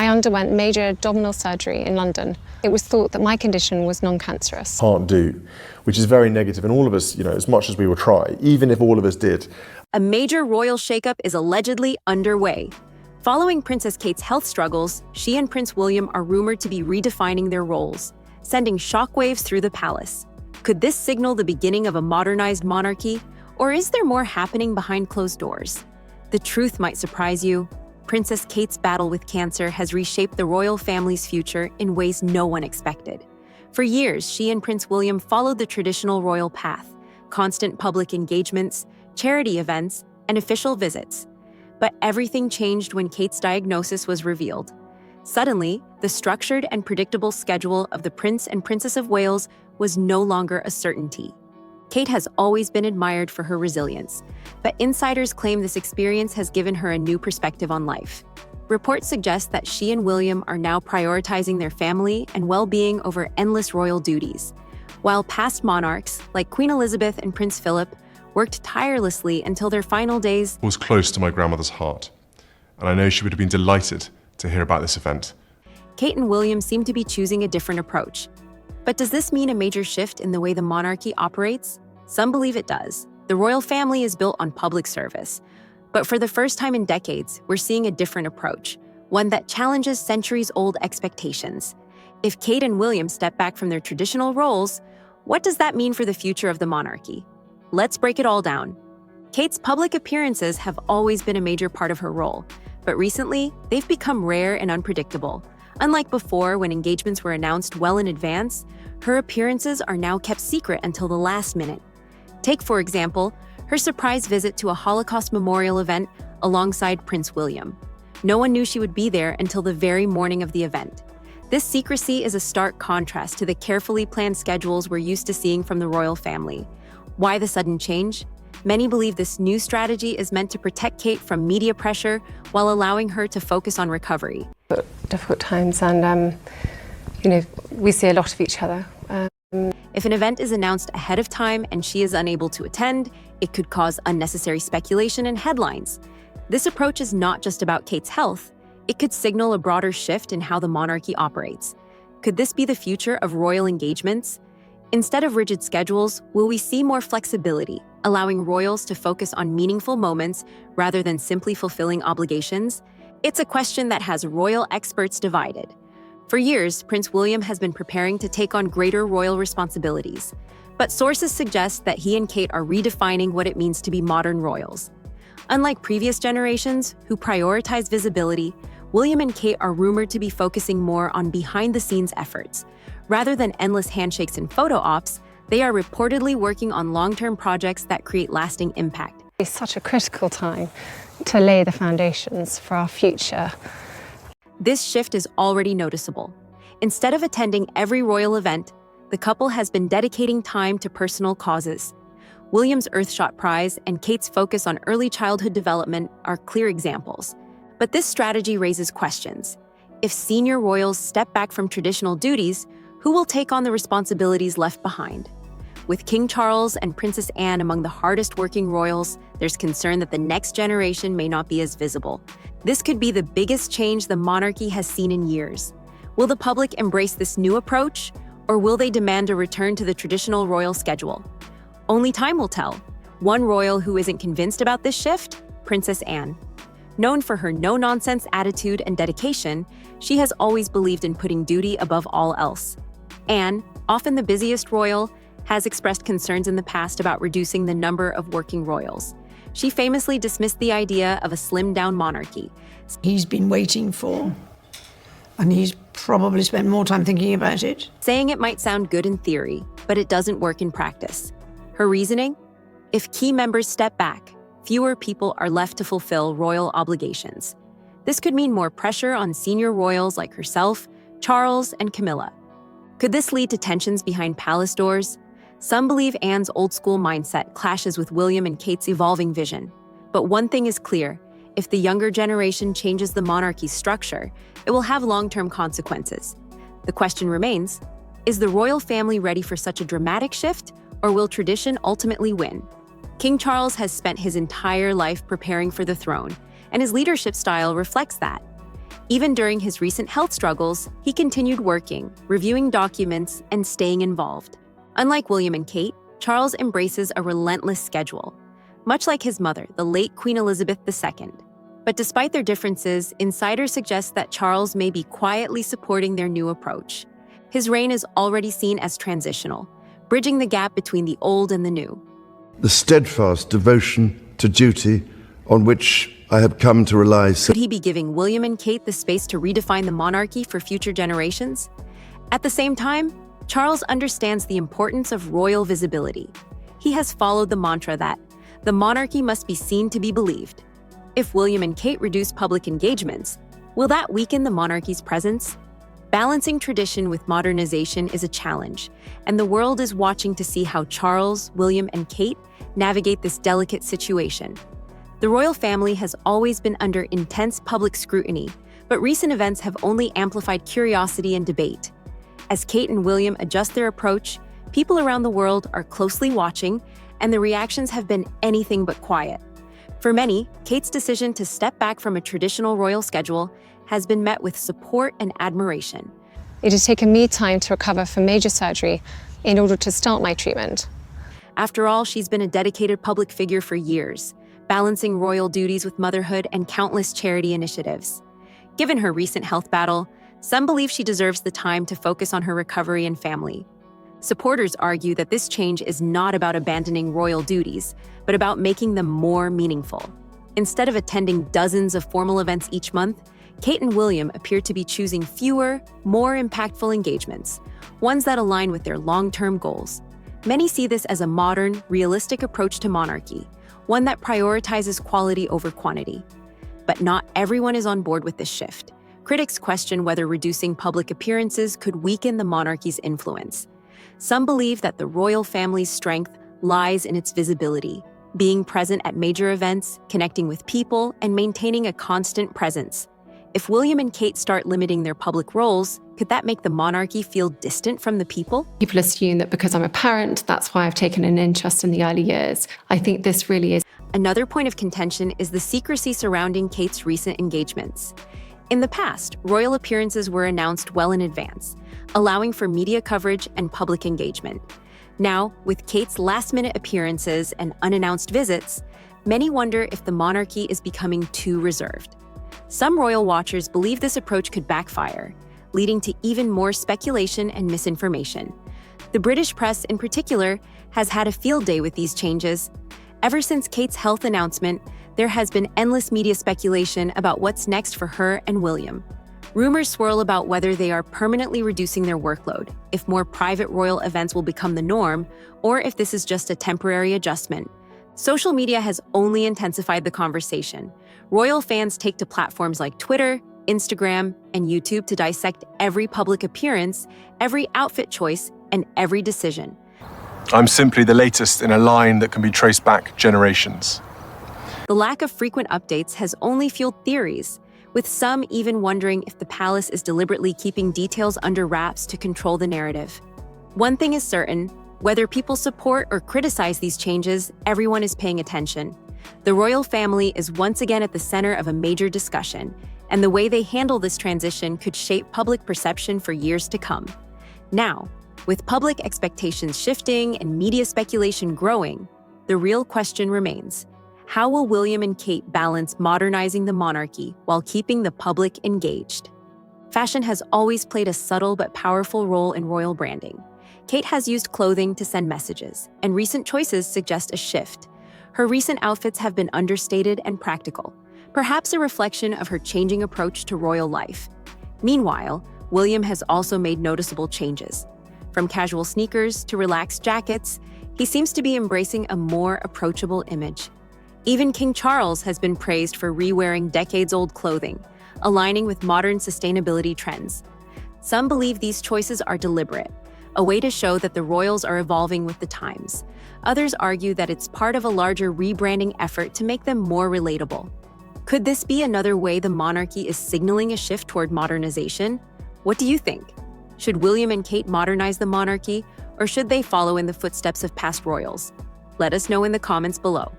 I underwent major abdominal surgery in London. It was thought that my condition was non-cancerous. Can't do, which is very negative, and all of us, as much as we will try, even if all of us did. A major royal shakeup is allegedly underway. Following Princess Kate's health struggles, she and Prince William are rumored to be redefining their roles, sending shockwaves through the palace. Could this signal the beginning of a modernized monarchy, or is there more happening behind closed doors? The truth might surprise you. Princess Kate's battle with cancer has reshaped the royal family's future in ways no one expected. For years, she and Prince William followed the traditional royal path: constant public engagements, charity events, and official visits. But everything changed when Kate's diagnosis was revealed. Suddenly, the structured and predictable schedule of the Prince and Princess of Wales was no longer a certainty. Kate has always been admired for her resilience, but insiders claim this experience has given her a new perspective on life. Reports suggest that she and William are now prioritizing their family and well-being over endless royal duties, while past monarchs, like Queen Elizabeth and Prince Philip, worked tirelessly until their final days. Was close to my grandmother's heart, and I know she would have been delighted to hear about this event. Kate and William seem to be choosing a different approach. But does this mean a major shift in the way the monarchy operates? Some believe it does. The royal family is built on public service. But for the first time in decades, we're seeing a different approach, one that challenges centuries-old expectations. If Kate and William step back from their traditional roles, what does that mean for the future of the monarchy? Let's break it all down. Kate's public appearances have always been a major part of her role, but recently, they've become rare and unpredictable. Unlike before, when engagements were announced well in advance, her appearances are now kept secret until the last minute. Take, for example, her surprise visit to a Holocaust memorial event alongside Prince William. No one knew she would be there until the very morning of the event. This secrecy is a stark contrast to the carefully planned schedules we're used to seeing from the royal family. Why the sudden change? Many believe this new strategy is meant to protect Kate from media pressure while allowing her to focus on recovery. Difficult times, and we see a lot of each other. If an event is announced ahead of time and she is unable to attend, it could cause unnecessary speculation and headlines. This approach is not just about Kate's health. It could signal a broader shift in how the monarchy operates. Could this be the future of royal engagements? Instead of rigid schedules, will we see more flexibility, allowing royals to focus on meaningful moments rather than simply fulfilling obligations? It's a question that has royal experts divided. For years, Prince William has been preparing to take on greater royal responsibilities, but sources suggest that he and Kate are redefining what it means to be modern royals. Unlike previous generations, who prioritize visibility, William and Kate are rumored to be focusing more on behind-the-scenes efforts. Rather than endless handshakes and photo ops, they are reportedly working on long-term projects that create lasting impact. It's such a critical time to lay the foundations for our future. This shift is already noticeable. Instead of attending every royal event, the couple has been dedicating time to personal causes. William's Earthshot Prize and Kate's focus on early childhood development are clear examples. But this strategy raises questions. If senior royals step back from traditional duties, who will take on the responsibilities left behind? With King Charles and Princess Anne among the hardest-working royals, there's concern that the next generation may not be as visible. This could be the biggest change the monarchy has seen in years. Will the public embrace this new approach, or will they demand a return to the traditional royal schedule? Only time will tell. One royal who isn't convinced about this shift? Princess Anne. Known for her no-nonsense attitude and dedication, she has always believed in putting duty above all else. Anne, often the busiest royal, has expressed concerns in the past about reducing the number of working royals. She famously dismissed the idea of a slimmed-down monarchy. He's been waiting for, and he's probably spent more time thinking about it. Saying it might sound good in theory, but it doesn't work in practice. Her reasoning? If key members step back, fewer people are left to fulfill royal obligations. This could mean more pressure on senior royals like herself, Charles, and Camilla. Could this lead to tensions behind palace doors? Some believe Anne's old-school mindset clashes with William and Kate's evolving vision. But one thing is clear: if the younger generation changes the monarchy's structure, it will have long-term consequences. The question remains, is the royal family ready for such a dramatic shift, or will tradition ultimately win? King Charles has spent his entire life preparing for the throne, and his leadership style reflects that. Even during his recent health struggles, he continued working, reviewing documents, and staying involved. Unlike William and Kate, Charles embraces a relentless schedule, much like his mother, the late Queen Elizabeth II. But despite their differences, insiders suggest that Charles may be quietly supporting their new approach. His reign is already seen as transitional, bridging the gap between the old and the new. The steadfast devotion to duty on which I have come to rely. Could he be giving William and Kate the space to redefine the monarchy for future generations? At the same time, Charles understands the importance of royal visibility. He has followed the mantra that the monarchy must be seen to be believed. If William and Kate reduce public engagements, will that weaken the monarchy's presence? Balancing tradition with modernization is a challenge, and the world is watching to see how Charles, William, and Kate navigate this delicate situation. The royal family has always been under intense public scrutiny, but recent events have only amplified curiosity and debate. As Kate and William adjust their approach, people around the world are closely watching, and the reactions have been anything but quiet. For many, Kate's decision to step back from a traditional royal schedule has been met with support and admiration. It has taken me time to recover from major surgery in order to start my treatment. After all, she's been a dedicated public figure for years, balancing royal duties with motherhood and countless charity initiatives. Given her recent health battle, some believe she deserves the time to focus on her recovery and family. Supporters argue that this change is not about abandoning royal duties, but about making them more meaningful. Instead of attending dozens of formal events each month, Kate and William appear to be choosing fewer, more impactful engagements, ones that align with their long-term goals. Many see this as a modern, realistic approach to monarchy, one that prioritizes quality over quantity. But not everyone is on board with this shift. Critics question whether reducing public appearances could weaken the monarchy's influence. Some believe that the royal family's strength lies in its visibility, being present at major events, connecting with people, and maintaining a constant presence. If William and Kate start limiting their public roles, could that make the monarchy feel distant from the people? People assume that because I'm a parent, that's why I've taken an interest in the early years. I think this really is. Another point of contention is the secrecy surrounding Kate's recent engagements. In the past, royal appearances were announced well in advance, allowing for media coverage and public engagement. Now, with Kate's last-minute appearances and unannounced visits, many wonder if the monarchy is becoming too reserved. Some royal watchers believe this approach could backfire, leading to even more speculation and misinformation. The British press, in particular, has had a field day with these changes. Ever since Kate's health announcement, there has been endless media speculation about what's next for her and William. Rumors swirl about whether they are permanently reducing their workload, if more private royal events will become the norm, or if this is just a temporary adjustment. Social media has only intensified the conversation. Royal fans take to platforms like Twitter, Instagram, and YouTube to dissect every public appearance, every outfit choice, and every decision. I'm simply the latest in a line that can be traced back generations. The lack of frequent updates has only fueled theories, with some even wondering if the palace is deliberately keeping details under wraps to control the narrative. One thing is certain, whether people support or criticize these changes, everyone is paying attention. The royal family is once again at the center of a major discussion, and the way they handle this transition could shape public perception for years to come. Now, with public expectations shifting and media speculation growing, the real question remains: how will William and Kate balance modernizing the monarchy while keeping the public engaged? Fashion has always played a subtle but powerful role in royal branding. Kate has used clothing to send messages, and recent choices suggest a shift. Her recent outfits have been understated and practical, perhaps a reflection of her changing approach to royal life. Meanwhile, William has also made noticeable changes. From casual sneakers to relaxed jackets, he seems to be embracing a more approachable image. Even King Charles has been praised for re-wearing decades-old clothing, aligning with modern sustainability trends. Some believe these choices are deliberate, a way to show that the royals are evolving with the times. Others argue that it's part of a larger rebranding effort to make them more relatable. Could this be another way the monarchy is signaling a shift toward modernization? What do you think? Should William and Kate modernize the monarchy, or should they follow in the footsteps of past royals? Let us know in the comments below.